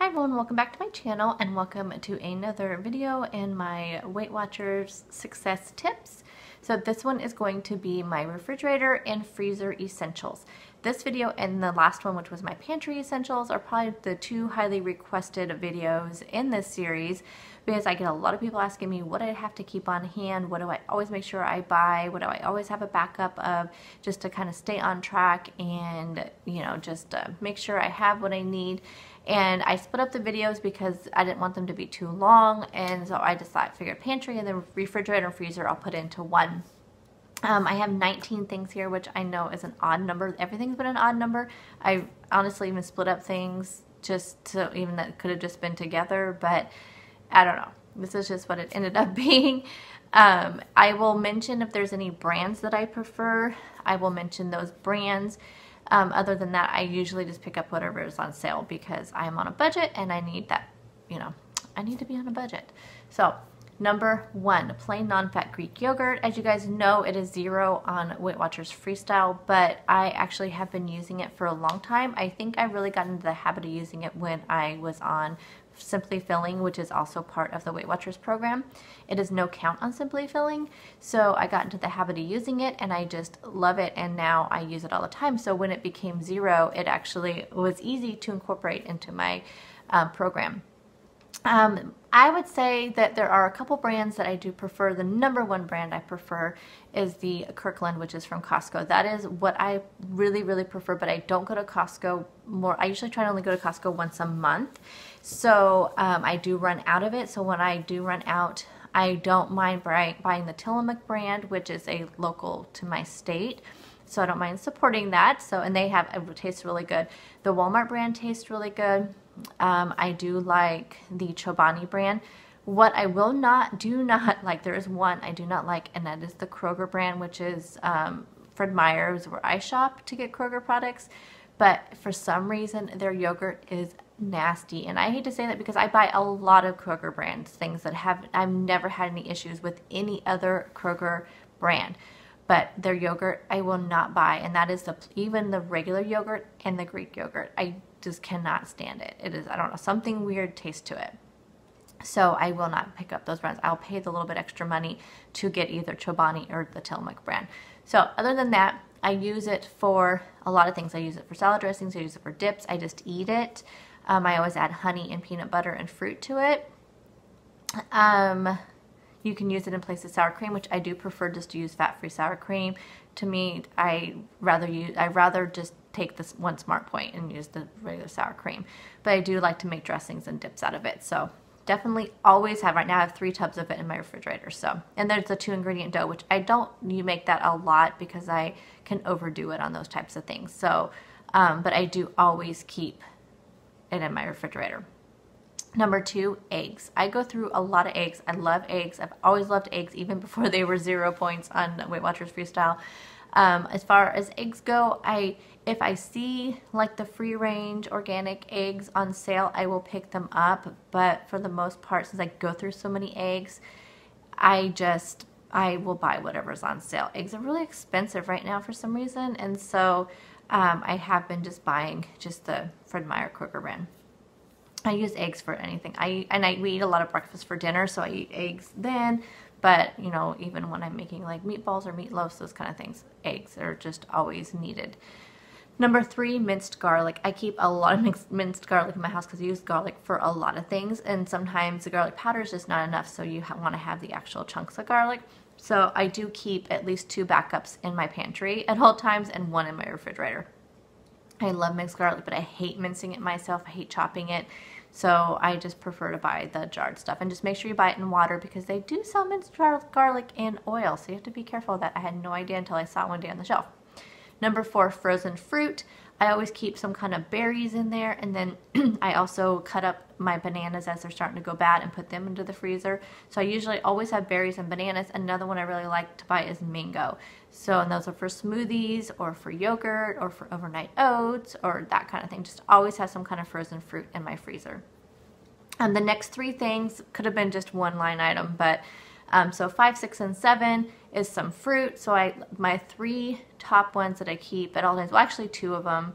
Hi everyone, welcome back to my channel and welcome to another video in my Weight Watchers success tips. So this one is going to be my refrigerator and freezer essentials. This video and the last one, which was my pantry essentials, are probably the two highly requested videos in this series because I get a lot of people asking me what I have to keep on hand, what do I always make sure I buy, what do I always have a backup of, just to kind of stay on track and, just make sure I have what I need. And I split up the videos because I didn't want them to be too long, and so I just figured pantry and then refrigerator and freezer I'll put into one. I have 19 things here, which I know is an odd number. Everything's been an odd number. I honestly even split up things just to, even that could have just been together, but I don't know. This is just what it ended up being. I will mention if there's any brands that I prefer. I will mention those brands. Other than that, I usually just pick up whatever is on sale because I am on a budget and I need that, I need to be on a budget. So, number one, plain non-fat Greek yogurt. As you guys know, it is 0 on Weight Watchers Freestyle, but I actually have been using it for a long time. I think I really got into the habit of using it when I was on Simply Filling, which is also part of the Weight Watchers program. It is no count on Simply Filling, so I got into the habit of using it and I just love it, and now I use it all the time. So when it became 0, it actually was easy to incorporate into my program. I would say that there are a couple brands that I do prefer. The number one brand I prefer is the Kirkland, which is from Costco. That is what I really, really prefer, but I don't go to Costco more. I usually try to only go to Costco once a month. So I do run out of it. So when I do run out, I don't mind buying the Tillamook brand, which is a local to my state. So I don't mind supporting that. So, and they have, it tastes really good. The Walmart brand tastes really good. I do like the Chobani brand. What I do not like, there is one I do not like, and that is the Kroger brand, which is Fred Meyer's, where I shop to get Kroger products. But for some reason, their yogurt is nasty. And I hate to say that because I buy a lot of Kroger brands, things that I've never had any issues with any other Kroger brand. But their yogurt I will not buy, and that is even the regular yogurt and the Greek yogurt. I just cannot stand it. It is, I don't know, something weird taste to it. So I will not pick up those brands. I'll pay the little bit extra money to get either Chobani or the Tillamook brand. So other than that, I use it for a lot of things. I use it for salad dressings. I use it for dips. I just eat it. I always add honey and peanut butter and fruit to it. You can use it in place of sour cream, which I do prefer just to use fat-free sour cream. To me, I rather just take this one Smart Point and use the regular sour cream. But I do like to make dressings and dips out of it. So definitely always have. Right now I have 3 tubs of it in my refrigerator. So, and there's the 2-ingredient dough, which you make that a lot because I can overdo it on those types of things. So, but I do always keep it in my refrigerator. Number 2, eggs. I go through a lot of eggs. I love eggs. I've always loved eggs, even before they were 0 points on Weight Watchers Freestyle. As far as eggs go, if I see like the free range organic eggs on sale, I will pick them up. But for the most part, since I go through so many eggs, I will buy whatever's on sale. Eggs are really expensive right now for some reason, and so I have been just buying just the Fred Meyer Kroger brand. I use eggs for anything. We eat a lot of breakfast for dinner, so I eat eggs then. But, even when I'm making like meatballs or meatloaves, those kind of things, eggs are just always needed. Number 3, minced garlic. I keep a lot of minced garlic in my house because I use garlic for a lot of things. And sometimes the garlic powder is just not enough, so you want to have the actual chunks of garlic. So I do keep at least 2 backups in my pantry at all times and 1 in my refrigerator. I love minced garlic, but I hate mincing it myself. I hate chopping it. So I just prefer to buy the jarred stuff. And just make sure you buy it in water because they do sell minced garlic in oil. So you have to be careful of that. I had no idea until I saw it one day on the shelf. Number 4, frozen fruit. I always keep some kind of berries in there, and then I also cut up my bananas as they're starting to go bad and put them into the freezer. So I usually always have berries and bananas. Another one I really like to buy is mango. So, and those are for smoothies or for yogurt or for overnight oats or that kind of thing. Just always have some kind of frozen fruit in my freezer. And the next 3 things could have been just one line item, but so 5, 6, and 7 is some fruit. So my 3 top ones that I keep at all times, well actually 2 of them,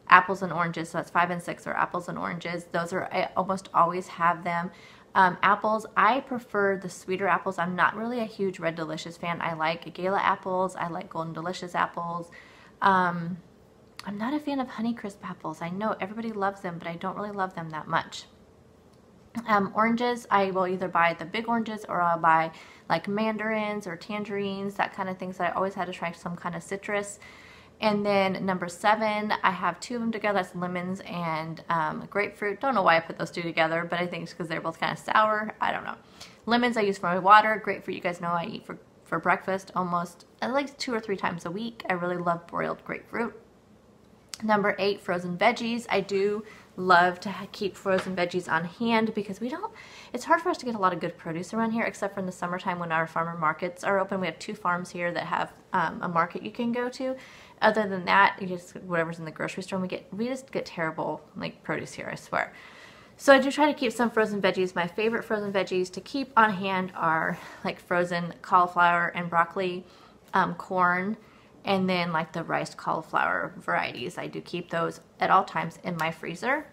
apples and oranges. So that's 5 and 6 are apples and oranges. Those are, I almost always have them. Apples, I prefer the sweeter apples. I'm not really a huge Red Delicious fan. I like Gala apples. I like Golden Delicious apples. I'm not a fan of Honeycrisp apples. I know everybody loves them, but I don't really love them that much. Oranges, I will either buy the big oranges or I'll buy like mandarins or tangerines, that kind of thing. So I always had to try some kind of citrus. And then number 7, I have 2 of them together. That's lemons and grapefruit. Don't know why I put those 2 together, but I think it's because they're both kind of sour. I don't know. Lemons I use for my water. Grapefruit, you guys know I eat for breakfast almost at least 2 or 3 times a week. I really love broiled grapefruit. Number 8, frozen veggies. I do love to keep frozen veggies on hand because it's hard for us to get a lot of good produce around here, except for in the summertime when our farmer markets are open. We have 2 farms here that have a market you can go to. Other than that, you just whatever's in the grocery store, we just get terrible like produce here, I swear. So I do try to keep some frozen veggies. My favorite frozen veggies to keep on hand are like frozen cauliflower and broccoli, corn, and then like the riced cauliflower varieties. I do keep those at all times in my freezer.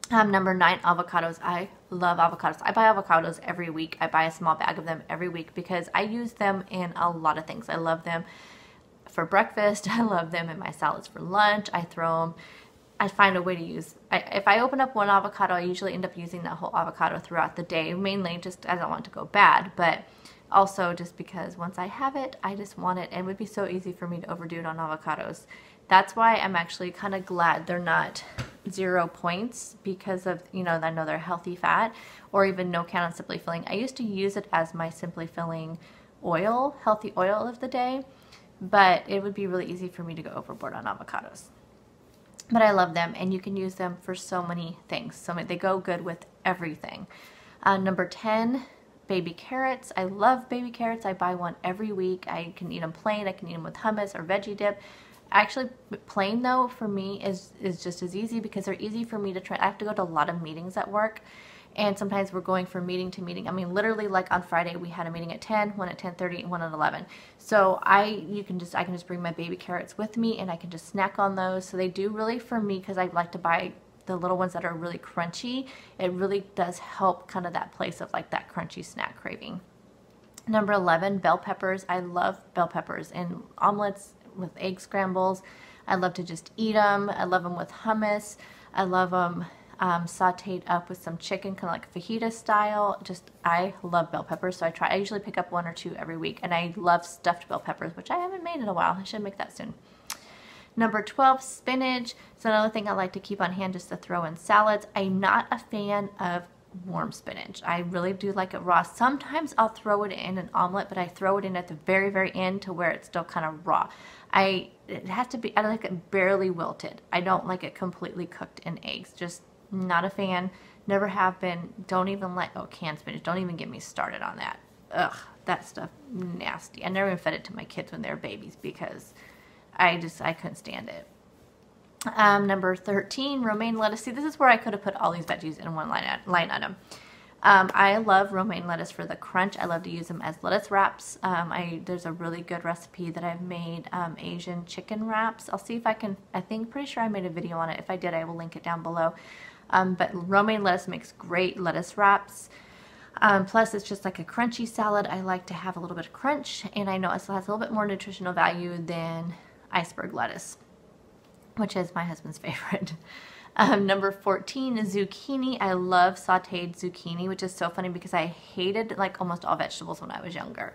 Number 9, avocados. I love avocados. I buy avocados every week. I buy a small bag of them every week because I use them in a lot of things. I love them for breakfast. I love them in my salads for lunch. I throw them. I find a way to use, if I open up one avocado, I usually end up using that whole avocado throughout the day, mainly just I don't want it to go bad, but also just because once I have it, I just want it, and it would be so easy for me to overdo it on avocados. That's why I'm actually kind of glad they're not 0 points because of, you know, I know they're healthy fat or even no count on Simply Filling. I used to use it as my Simply Filling oil, healthy oil of the day, but it would be really easy for me to go overboard on avocados. But I love them, and you can use them for so many things. So they go good with everything. Number 10, baby carrots. I love baby carrots. I buy one every week. I can eat them plain. I can eat them with hummus or veggie dip. Actually, plain though for me is just as easy because they're easy for me to try. I have to go to a lot of meetings at work, and sometimes we're going from meeting to meeting. I mean, literally, like on Friday, we had a meeting at 10, one at 10:30, and one at 11. So I can just bring my baby carrots with me, and I can just snack on those. So they do really for me, because I like to buy the little ones that are really crunchy. It really does help kind of that place of like that crunchy snack craving. Number 11, bell peppers. I love bell peppers in omelets, with egg scrambles. I love to just eat them. I love them with hummus. I love them sauteed up with some chicken, kind of like fajita style. I love bell peppers, so I usually pick up 1 or 2 every week, and I love stuffed bell peppers, which I haven't made in a while. I should make that soon. Number 12, spinach. It's another thing I like to keep on hand just to throw in salads. I'm not a fan of warm spinach. I really do like it raw. Sometimes I'll throw it in an omelet, but I throw it in at the very, very end to where it's still kind of raw. It has to be, I like it barely wilted. I don't like it completely cooked in eggs. Just not a fan. Never have been. Don't even like, canned spinach. Don't even get me started on that. Ugh, that stuff nasty. I never even fed it to my kids when they were babies because I couldn't stand it. Number 13, romaine lettuce. See, this is where I could have put all these veggies in one line item. I love romaine lettuce for the crunch. I love to use them as lettuce wraps. There's a really good recipe that I've made, Asian chicken wraps. I'll see if I can, pretty sure I made a video on it. If I did, I will link it down below. But romaine lettuce makes great lettuce wraps. Plus, it's just like a crunchy salad. I like to have a little bit of crunch, and I know it still has a little bit more nutritional value than iceberg lettuce, which is my husband's favorite. Number 14 is zucchini. I love sauteed zucchini, which is so funny because I hated like almost all vegetables when I was younger.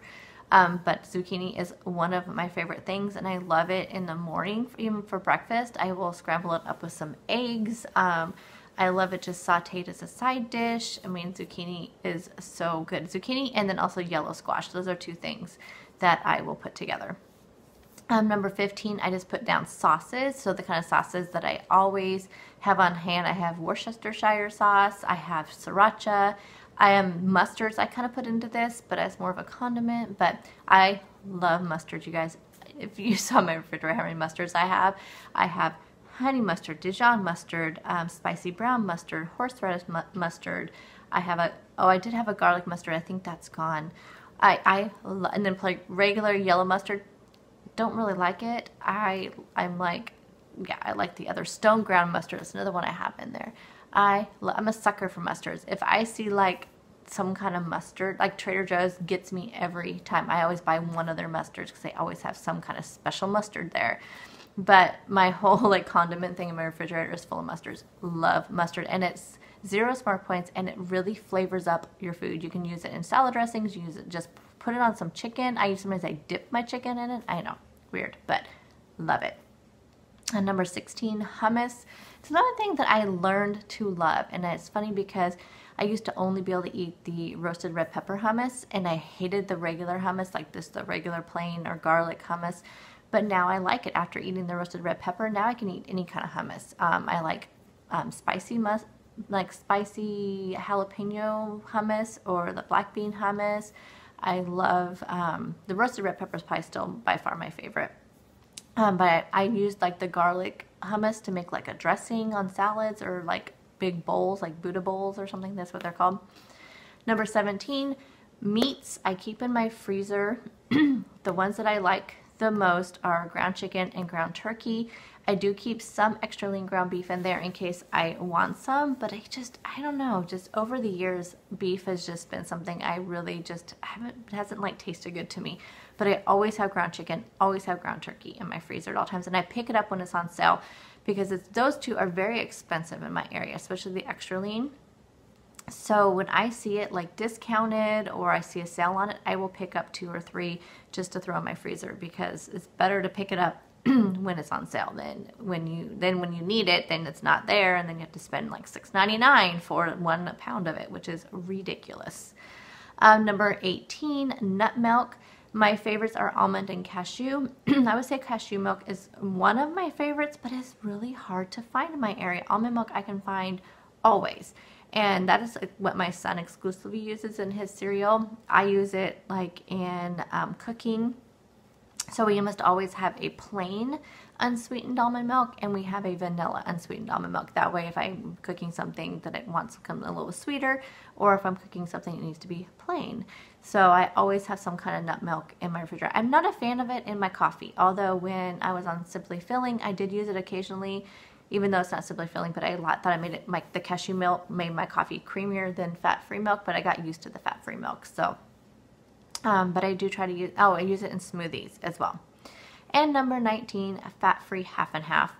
But zucchini is one of my favorite things, and I love it in the morning, even for breakfast. I will scramble it up with some eggs. I love it just sauteed as a side dish. I mean, zucchini is so good. Zucchini and then also yellow squash. Those are 2 things that I will put together. Number 15, I just put down sauces. So the kind of sauces that I always have on hand. I have Worcestershire sauce. I have sriracha. Mustards I kind of put into this, but as more of a condiment. But I love mustard, you guys. If you saw my refrigerator, how many mustards I have honey mustard, Dijon mustard, spicy brown mustard, horseradish mustard. I did have a garlic mustard. I think that's gone. And then like regular yellow mustard. Don't really like it. I'm like yeah, I like the other stone ground mustard. It's another one I have in there. I'm a sucker for mustards. If I see like some kind of mustard, like Trader Joe's gets me every time. I always buy one of their mustards because they always have some kind of special mustard there. But my whole like condiment thing in my refrigerator is full of mustards. Love mustard, and it's 0 smart points, and it really flavors up your food. You can use it in salad dressings. You use it, just put it on some chicken. Sometimes I dip my chicken in it. I know, weird, but love it. And number 16, hummus. It's another thing that I learned to love, and it's funny because I used to only be able to eat the roasted red pepper hummus, and I hated the regular hummus, like this, the regular plain or garlic hummus. But now I like it after eating the roasted red pepper. Now I can eat any kind of hummus. I like spicy jalapeno hummus or the black bean hummus. I love the roasted red pepper is probably still by far my favorite. But I used like the garlic hummus to make like a dressing on salads or like big bowls, like Buddha bowls or something. That's what they're called. Number 17, meats I keep in my freezer. The ones that I like the most are ground chicken and ground turkey. I do keep some extra lean ground beef in there in case I want some, but I don't know, just over the years, beef has just been something I really just hasn't like tasted good to me. But I always have ground chicken, always have ground turkey in my freezer at all times, and I pick it up when it's on sale because those two are very expensive in my area, especially the extra lean. So when I see it like discounted or I see a sale on it, I will pick up 2 or 3 just to throw in my freezer, because it's better to pick it up when it's on sale than when you need it, then it's not there, and then you have to spend like $6.99 for 1 pound of it, which is ridiculous. Number 18, nut milk. My favorites are almond and cashew. I would say cashew milk is one of my favorites, but it's really hard to find in my area. Almond milk I can find always. And that is what my son exclusively uses in his cereal. I use it like in cooking. So we must always have a plain unsweetened almond milk, and we have a vanilla unsweetened almond milk. That way if I'm cooking something that it wants to come a little sweeter, or if I'm cooking something that needs to be plain. So I always have some kind of nut milk in my refrigerator. I'm not a fan of it in my coffee, although when I was on Simply Filling, I did use it occasionally, even though it's not Simply Filling, but I thought I made it, like the cashew milk made my coffee creamier than fat-free milk, but I got used to the fat-free milk. So, but I do try to use, I use it in smoothies as well. And number 19, a fat-free half and half.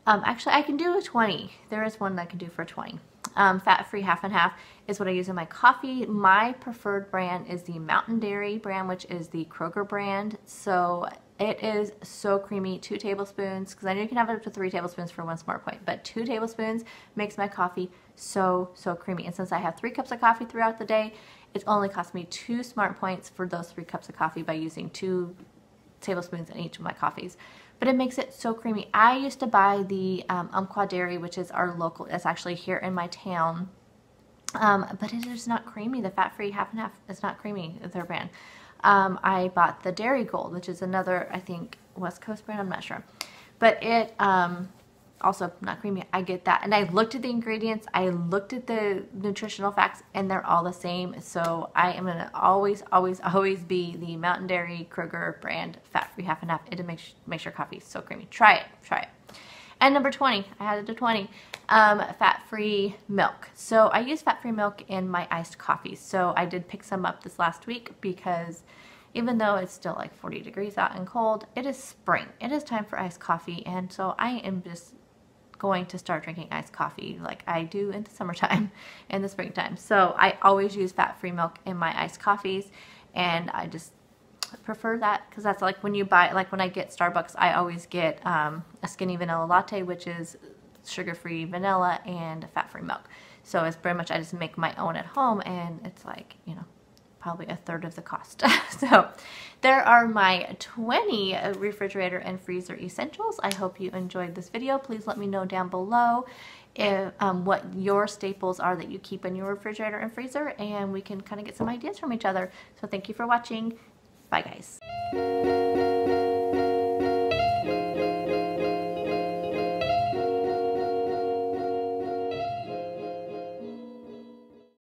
Actually, I can do a 20. There is one that I can do for 20. Fat-free half and half is what I use in my coffee. My preferred brand is the Mountain Dairy brand, which is the Kroger brand. So it is so creamy. 2 tablespoons, because I know you can have it up to 3 tablespoons for 1 smart point, but 2 tablespoons makes my coffee so creamy. And since I have 3 cups of coffee throughout the day, it's only cost me 2 smart points for those 3 cups of coffee by using 2 tablespoons in each of my coffees. But it makes it so creamy. I used to buy the Umpqua Dairy, which is our local, it's actually here in my town, but it is not creamy. The fat-free half and half is not creamy, their brand. I bought the Dairy Gold, which is another, I think, West Coast brand, I'm not sure. But it, also not creamy. I get that. And I looked at the ingredients, I looked at the nutritional facts, and they're all the same. So I am going to always be the Mountain Dairy Kroger brand fat-free half and half. It makes your coffee so creamy. Try it. And number 20, I had it to 20, fat-free milk. So I use fat-free milk in my iced coffees. So I did pick some up this last week because even though it's still like 40 degrees out and cold, it is spring. It is time for iced coffee, and so I am just going to start drinking iced coffee like I do in the summertime and the springtime. So I always use fat-free milk in my iced coffees, and I just prefer that because that's like when you buy, like when I get Starbucks, I always get a skinny vanilla latte, which is sugar-free vanilla and fat-free milk. So it's pretty much, I just make my own at home, and it's like, you know, probably 1/3 of the cost. So there are my 20 refrigerator and freezer essentials. I hope you enjoyed this video. Please let me know down below if, what your staples are that you keep in your refrigerator and freezer, and we can kind of get some ideas from each other. So thank you for watching. Bye guys.